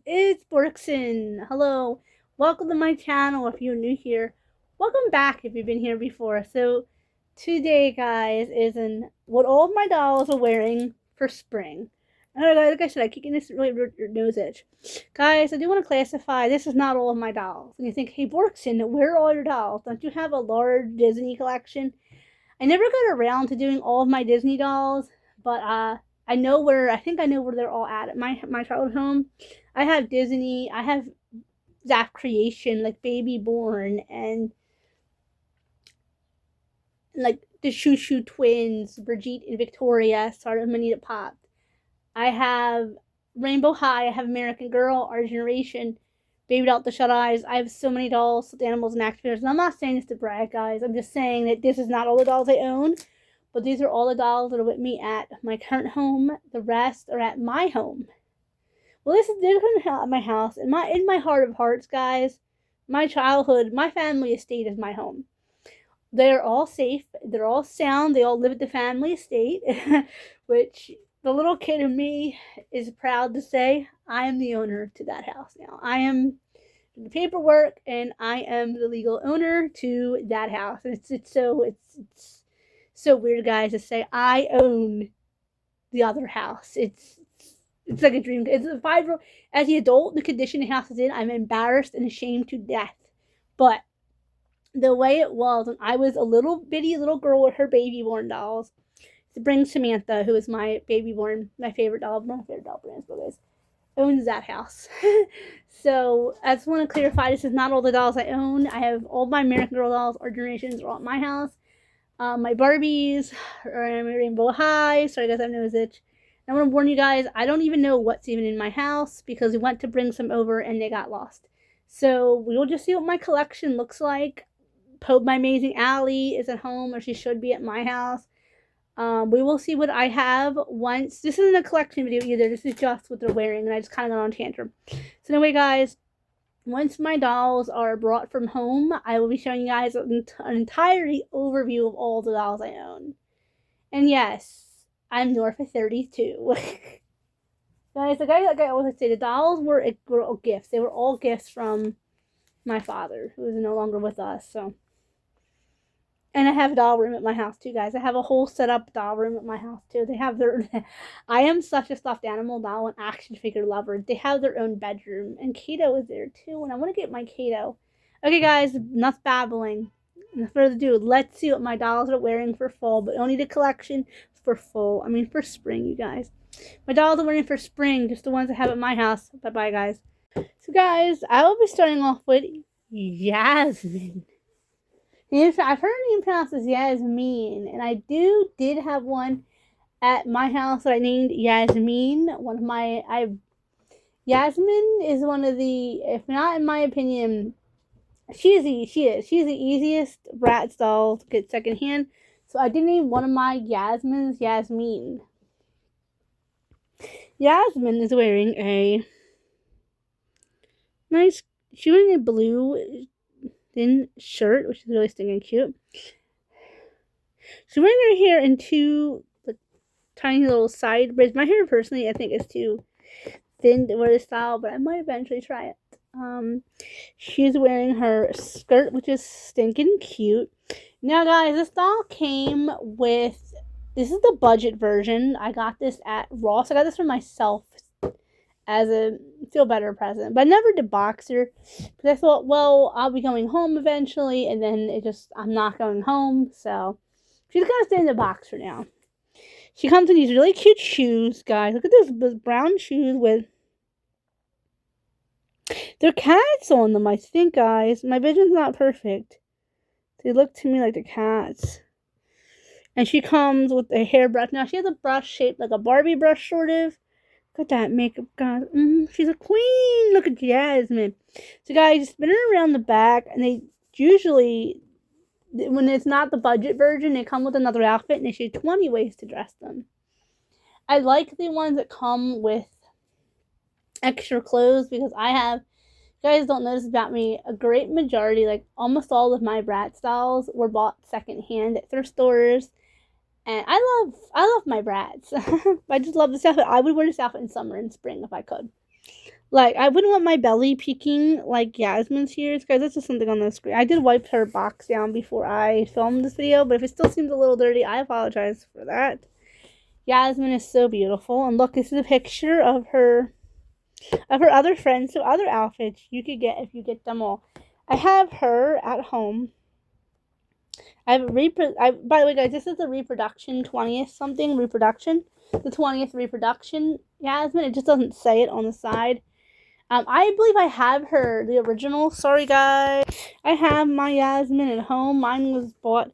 it's Borkson. Hello, welcome to my channel if you're new here. Welcome back if you've been here before. So, today, guys, is what all of my dolls are wearing for spring. Like I said, I keep getting this really nose itch. Guys, I do want to classify, this is not all of my dolls. And you think, hey, Borkson, where are all your dolls? Don't you have a large Disney collection? I never got around to doing all of my Disney dolls, but I think I know where they're all at my childhood home. I have Disney, I have Zap Creation, like Baby Born, and like the Shoo Shoo twins, Brigitte and Victoria, sort of Manita Pop. I have Rainbow High, I have American Girl, Our Generation, Baby Doll the Shut Eyes. I have so many dolls, stuffed animals, and action figures. And I'm not saying this to brag, guys. I'm just saying that this is not all the dolls I own, but these are all the dolls that are with me at my current home. The rest are at my home. Well, this is different at my house. In my heart of hearts, guys, my childhood, my family estate is my home. They're all safe. They're all sound. They all live at the family estate, which the little kid in me is proud to say I am the owner to that house now. I am the paperwork, and I am the legal owner to that house. And it's so weird, guys, to say I own the other house. It's like a dream. It's a 5-year-old. As the adult, the condition the house is in, I'm embarrassed and ashamed to death. But the way it was when I was a little bitty little girl with her Baby Born dolls, to bring Samantha, who is my Baby Born, my favorite doll, my favorite doll brand, guys, owns that house. So I just want to clarify, this is not all the dolls I own. I have all my American Girl dolls, Our Generations, are all at my house. My Barbies are in Rainbow High. Sorry, guys, I have nose itch. I want to warn you guys, I don't even know what's even in my house because we went to bring some over and they got lost. So we will just see what my collection looks like. My Amazing Ally is at home, or she should be at my house. We will see what I have once. This isn't a collection video either. This is just what they're wearing, and I just kind of got on a tantrum. So anyway, guys, once my dolls are brought from home, I will be showing you guys an entirety overview of all the dolls I own. And yes, I'm north of 32. Guys, like I always say, the dolls were all gifts. They were all gifts from my father, who is no longer with us. So, and I have a doll room at my house too, guys. I have a whole set up doll room at my house too. They have their. I am such a stuffed animal doll and action figure lover. They have their own bedroom, and Kato is there too. And I want to get my Kato. Okay, guys, enough babbling. No further ado, let's see what my dolls are wearing for fall, but only the collection for fall. I mean, for spring, you guys. My dolls are wearing for spring, just the ones I have at my house. Bye-bye, guys. So, guys, I will be starting off with Yasmin. I've heard her name pronounced as Yasmin, and I did have one at my house that I named Yasmin. Yasmin is one of the, if not in my opinion, she's the easiest Bratz doll to get secondhand. So I did name one of my Yasmins Yasmin. Yasmin is wearing a nice, she's wearing a blue thin shirt, which is really stinking cute. She's wearing her hair in two tiny little side braids. My hair, personally, I think is too thin to wear this style, but I might eventually try it. She's wearing her skirt, which is stinking cute. Now, guys, this doll came with, this is the budget version. I got this at Ross. I got this for myself as a feel better present, but I never did box her because I thought, well, I'll be going home eventually, and then I'm not going home, so she's gonna stay in the box for now. She comes in these really cute shoes, guys. Look at those brown shoes with, they're cats on them, I think, guys. My vision's not perfect. They look to me like the cats. And she comes with a hairbrush. Now, she has a brush shaped like a Barbie brush, sort of. Look at that makeup, guys. She's a queen. Look at Yasmin. So, guys, spin her around the back. And they usually, when it's not the budget version, they come with another outfit. And they show you 20 ways to dress them. I like the ones that come with extra clothes because I have, you guys don't know this about me, a great majority, like almost all of my Bratz dolls were bought secondhand at thrift stores. And I love my Bratz. I just love this outfit. I would wear this outfit in summer and spring if I could. Like, I wouldn't want my belly peeking like Yasmin's here. Guys, that's just something on the screen. I did wipe her box down before I filmed this video, but if it still seems a little dirty, I apologize for that. Yasmin is so beautiful. And look, this is a picture of her other friends, so other outfits you could get if you get them all. I have her at home. By the way, guys, this is the reproduction 20th something reproduction. The 20th reproduction Yasmin. It just doesn't say it on the side. I believe I have her, the original. Sorry, guys. I have my Yasmin at home. Mine was bought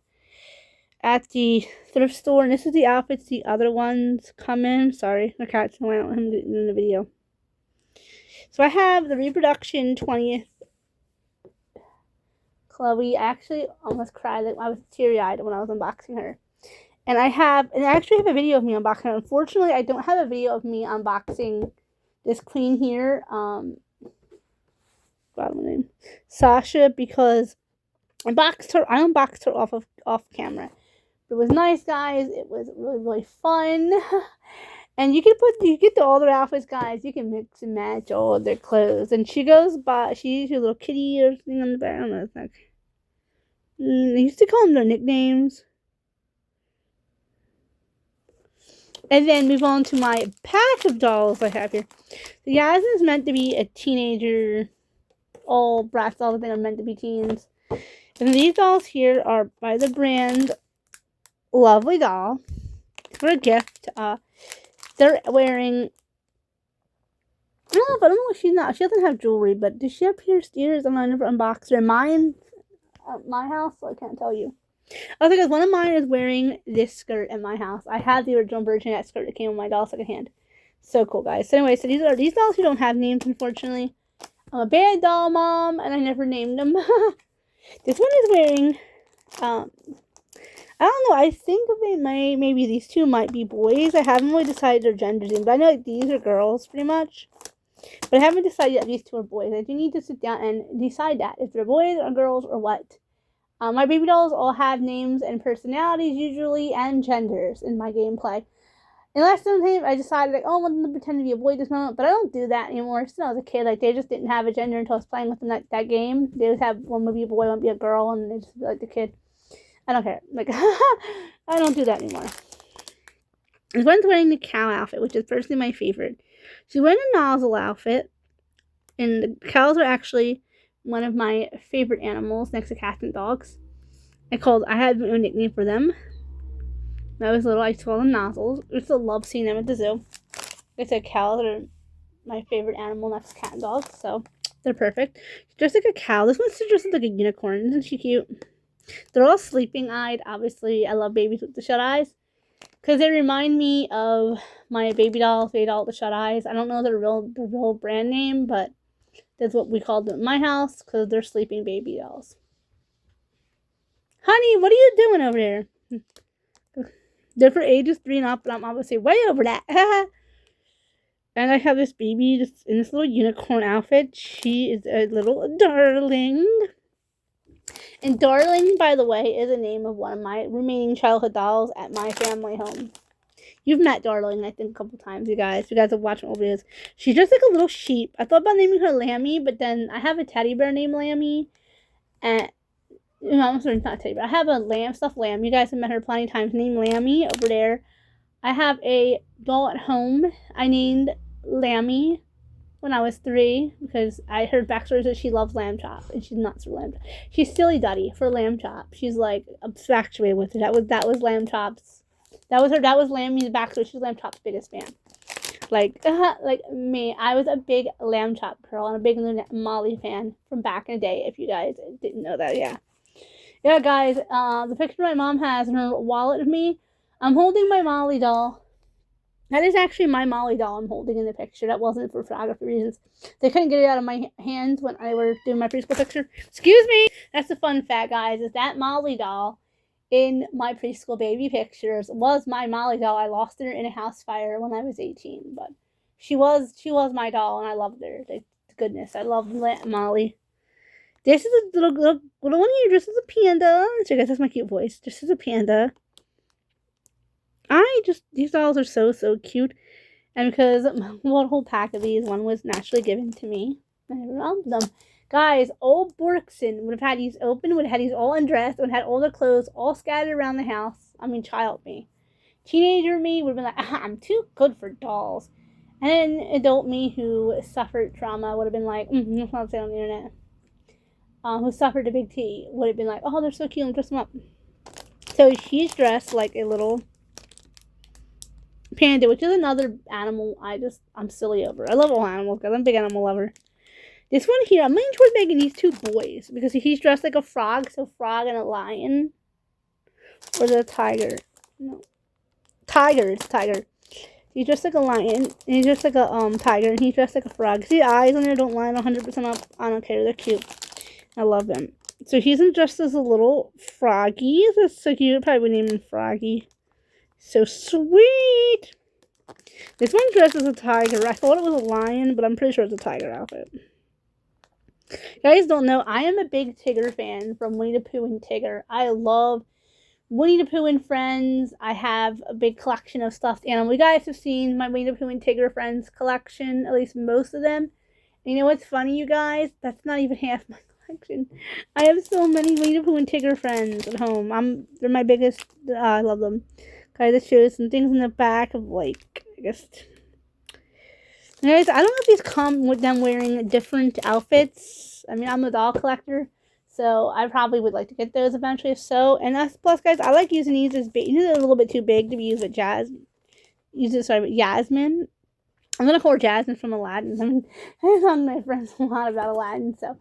at the thrift store, and this is the outfits the other ones come in. Sorry, the cat's going out him in the video. So I have the reproduction 20th Chloe. I actually almost cried. I was teary-eyed when I was unboxing her. And I actually have a video of me unboxing her. Unfortunately, I don't have a video of me unboxing this queen here, bottom name, Sasha, because I unboxed her off camera. It was nice, guys. It was really, really fun. And you get all their outfits, guys. You can mix and match all their clothes. And she goes by, she's your little kitty or something on the back. I don't know. It's like, they used to call them their nicknames. And then move on to my pack of dolls I have here. So Yasmin is meant to be a teenager. All Bratz dolls, I think, are meant to be teens. And these dolls here are by the brand Lovely Doll. For a gift. They're wearing, I don't know what she's not. She doesn't have jewelry, but does she have pierced ears? I never unboxed her. Mine, at my house, so I can't tell you. Also, guys, one of mine is wearing this skirt at my house. I have the original version of that skirt that came with my doll secondhand. So cool, guys. So anyway, so these dolls who don't have names, unfortunately. I'm a bad doll mom, and I never named them. This one is wearing, I don't know, I think maybe these two might be boys. I haven't really decided their genders yet, but I know like these are girls, pretty much. But I haven't decided yet if these two are boys. I do need to sit down and decide that, if they're boys or girls or what. My baby dolls all have names and personalities, usually, and genders in my gameplay. Unless sometimes I decided, like, oh, I want them to pretend to be a boy this moment, but I don't do that anymore. Since I was a kid, like, they just didn't have a gender until I was playing with them that game. They would have one would be a boy, one would be a girl, and they just be like the kid. I don't care. Like, I don't do that anymore. This one's wearing the cow outfit, which is personally my favorite. She's wearing a nozzle outfit, and the cows are actually one of my favorite animals next to cats and dogs. I had my own nickname for them. When I was little, I used to call them nozzles. I still love seeing them at the zoo. Like I said, cows are my favorite animal next to cat and dogs, so they're perfect. Just like a cow. This one's just like a unicorn. Isn't she cute? They're all sleeping-eyed. Obviously, I love babies with the shut eyes because they remind me of my baby dolls, baby doll with the shut eyes. I don't know their real brand name, but that's what we called them in my house because they're sleeping baby dolls. Honey, what are you doing over there? They're for ages 3 and up, but I'm obviously way over that. And I have this baby just in this little unicorn outfit. She is a little darling. And Darling, by the way, is the name of one of my remaining childhood dolls at my family home. You've met Darling, I think, a couple times, you guys. You guys have watched my old videos. She's just like a little sheep. I thought about naming her Lammy, but then I have a teddy bear named Lammy. And, I'm sorry, not a teddy bear. I have a stuffed lamb. You guys have met her plenty of times. Named Lammy over there. I have a doll at home I named Lammy when I was 3 because I heard backstories that she loves lamb chop and she's nuts for lamb chop. She's silly duddy for lamb chop. She's like infatuated with it. That was lamb chops. That was Lammy's backstory. She's lamb chop's biggest fan. Like me, I was a big lamb chop girl and a big Molly fan from back in the day. If you guys didn't know that, yeah, guys. The picture my mom has in her wallet of me. I'm holding my Molly doll. That is actually my Molly doll I'm holding in the picture. That wasn't for photography reasons. They couldn't get it out of my hands when I were doing my preschool picture. Excuse me! That's the fun fact, guys, is that Molly doll in my preschool baby pictures was my Molly doll. I lost her in a house fire when I was 18, but she was my doll, and I loved her. Goodness, I love Molly. This is a little one here dressed as a panda. So guys, that's my cute voice. Just as a panda. These dolls are so cute. And because one whole pack of these, one was naturally given to me. I loved them. Guys, old Borkson would have had these open, would have had these all undressed, would have had all the clothes all scattered around the house. I mean, child me. Teenager me would have been like, I'm too good for dolls. And then adult me who suffered trauma would have been like, that's what I'm saying on the internet. Who suffered a big T would have been like, oh, they're so cute, dress them up. So she's dressed like a little panda, which is another animal I'm silly over. I love all animals because I'm a big animal lover. This one here, I'm leaning towards making these two boys because he's dressed like a frog, so frog and a lion. Or the tiger. No. Tiger, it's tiger. He's dressed like a lion, and he's dressed like a tiger, and he's dressed like a frog. See the eyes on there don't line 100% up. I don't care, they're cute. I love them. So he's dressed as a little froggy. That's so cute. Probably would name him Froggy. So sweet. This one's dressed as a tiger. I thought it was a lion, but I'm pretty sure it's a tiger outfit. You guys don't know, I am a big Tigger fan from Winnie the Pooh and Tigger. I love Winnie the Pooh and Friends. I have a big collection of stuffed animals. You guys have seen my Winnie the Pooh and Tigger Friends collection, at least most of them. And you know what's funny, you guys? That's not even half my collection. I have so many Winnie the Pooh and Tigger friends at home. They're my biggest. I love them. Guys, this shows some things in the back of, like, I guess. Guys, I don't know if these come with them wearing different outfits. I mean, I'm a doll collector, so I probably would like to get those eventually. If so, and that's plus, guys, I like using these as bait. These are a little bit too big to be used with Jasmine. I'm gonna call her Jasmine from Aladdin. I mean, I talk to my friends a lot about Aladdin, so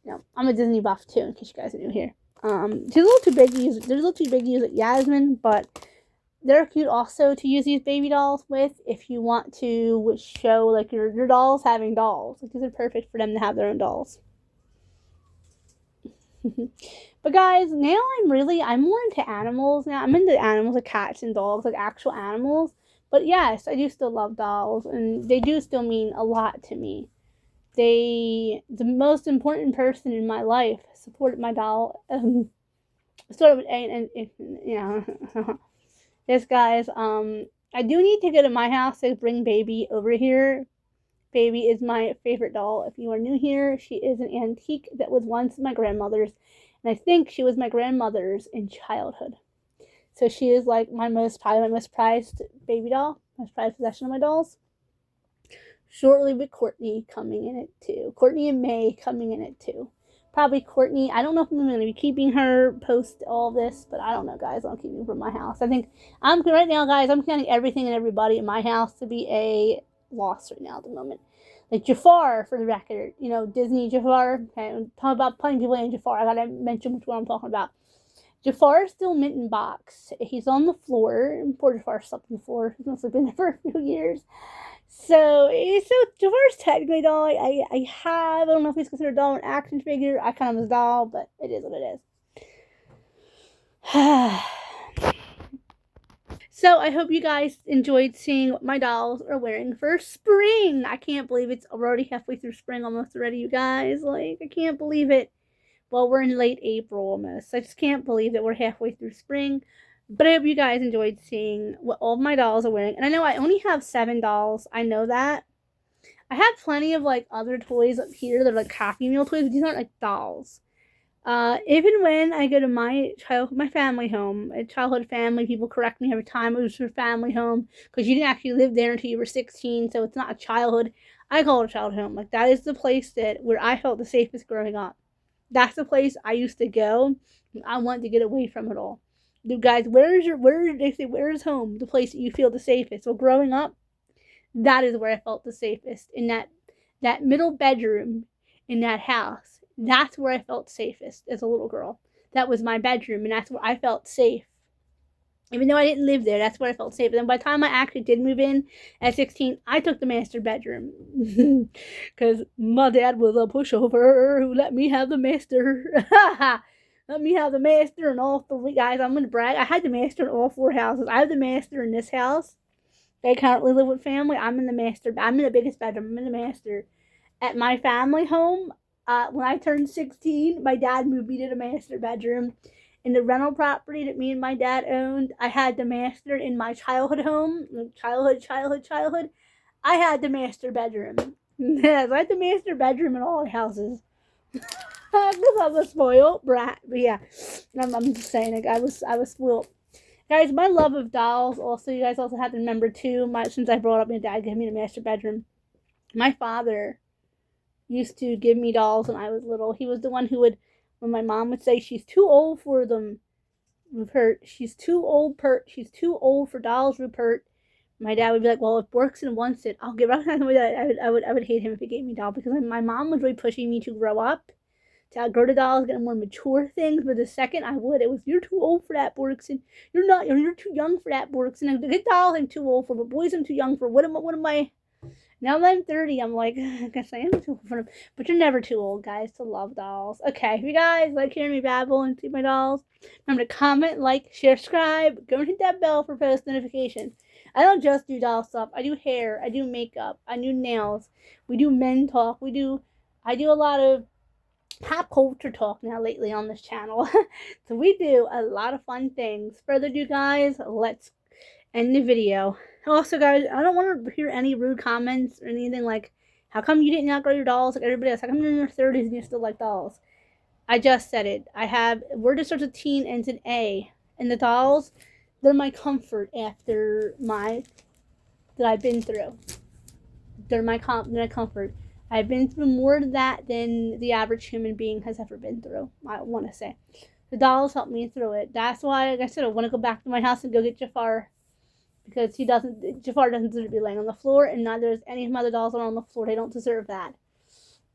you know, I'm a Disney buff too. In case you guys are new here, she's a little too big to use. They're a little too big to use with Yasmin, but they're cute also to use these baby dolls with if you want to show like your dolls having dolls. Like, these are perfect for them to have their own dolls. But guys, now I'm more into animals now. I'm into animals like cats and dogs, like actual animals. But yes, I do still love dolls, and they do still mean a lot to me. The most important person in my life supported my doll. Sort of, and yeah. Yes, guys, I do need to go to my house to bring Baby over here. Baby is my favorite doll. If you are new here, she is an antique that was once my grandmother's, and I think she was my grandmother's in childhood. So she is like probably my most prized baby doll, most prized possession of my dolls. Shortly with Courtney coming in it too. Courtney and May coming in it too. Probably Courtney. I don't know if I'm going to be keeping her post all this, but I don't know, guys. I'll keep her from my house. I think right now, guys, I'm counting everything and everybody in my house to be a loss right now at the moment. Like Jafar, for the record, you know, Disney Jafar. Okay, I'm talking about putting people in Jafar. I gotta mention which one I'm talking about. Jafar is still mint in box. He's on the floor. Poor Jafar slept on the floor. He's mostly been there for a few years. So Jafar's technically a doll. I don't know if he's considered a doll or an action figure. I kind of was a doll, but it is what it is. So I hope you guys enjoyed seeing what my dolls are wearing for spring. I can't believe it's already halfway through spring almost already, you guys. Like, I can't believe it. Well, we're in late April almost. I just can't believe that we're halfway through spring. But I hope you guys enjoyed seeing what all of my dolls are wearing. And I know I only have 7 dolls. I know that. I have plenty of, like, other toys up here that are, like, Happy Meal toys. But these aren't, like, dolls. Even when I go to my family home, a childhood family, people correct me every time it was your family home. Because you didn't actually live there until you were 16. So it's not a childhood. I call it a childhood home. Like, that is the place where I felt the safest growing up. That's the place I used to go. I wanted to get away from it all. Dude, guys, where's home? The place that you feel the safest. So growing up, that is where I felt the safest. In that middle bedroom in that house. That's where I felt safest as a little girl. That was my bedroom, and that's where I felt safe. Even though I didn't live there, that's where I felt safe. And then by the time I actually did move in at 16, I took the master bedroom. Because my dad was a pushover who let me have the master. Let me have the master in all 3, guys. I'm going to brag. I had the master in all 4 houses. I have the master in this house. I currently live with family. I'm in the master. I'm in the biggest bedroom. I'm in the master. At my family home, when I turned 16, my dad moved me to the master bedroom. In the rental property that me and my dad owned, I had the master in my childhood home. Childhood. I had the master bedroom. Yes, I had the master bedroom in all houses. Because I'm a spoiled brat. But yeah, I'm just saying, like, I was spoiled. Guys, my love of dolls, also, you guys also have to remember, too, since I brought up my dad giving me the master bedroom, my father used to give me dolls when I was little. He was the one who would, when my mom would say she's too old for them, Rupert, she's too old for dolls, Rupert. My dad would be like, well, if Borkson wants it, I'll give it. I would hate him if he gave me a doll, because my mom was really pushing me to grow up, to outgrow the dolls, get more mature things. But the second I would, it was, you're too old for that, Borkson. You're too young for that, Borkson. The dolls I'm too old for, but boys I'm too young for. What am I? Now that I'm 30, I'm like, I guess I am too old for them. But you're never too old, guys, to love dolls. Okay, if you guys like hearing me babble and see my dolls, remember to comment, like, share, subscribe. Go and hit that bell for post notifications. I don't just do doll stuff. I do hair. I do makeup. I do nails. We do men talk. I do a lot of pop culture talk now lately on this channel. So we do a lot of fun things. Further ado, guys, let's end the video. Also, guys, I don't want to hear any rude comments or anything like, how come you didn't outgrow your dolls like everybody else? How come you're in your 30s and you still like dolls? I just said it. Word that starts with teen ends in A. And the dolls, they're my comfort after that I've been through. They're my comfort. I've been through more of that than the average human being has ever been through, I want to say. The dolls helped me through it. That's why, like I said, I want to go back to my house and go get Jafar, because Jafar doesn't deserve to be laying on the floor, and neither does any of my other dolls that are on the floor. They don't deserve that.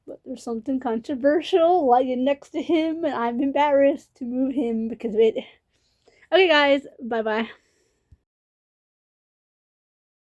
But there's something controversial lying next to him, and I'm embarrassed to move him because of it. Okay, guys, bye-bye.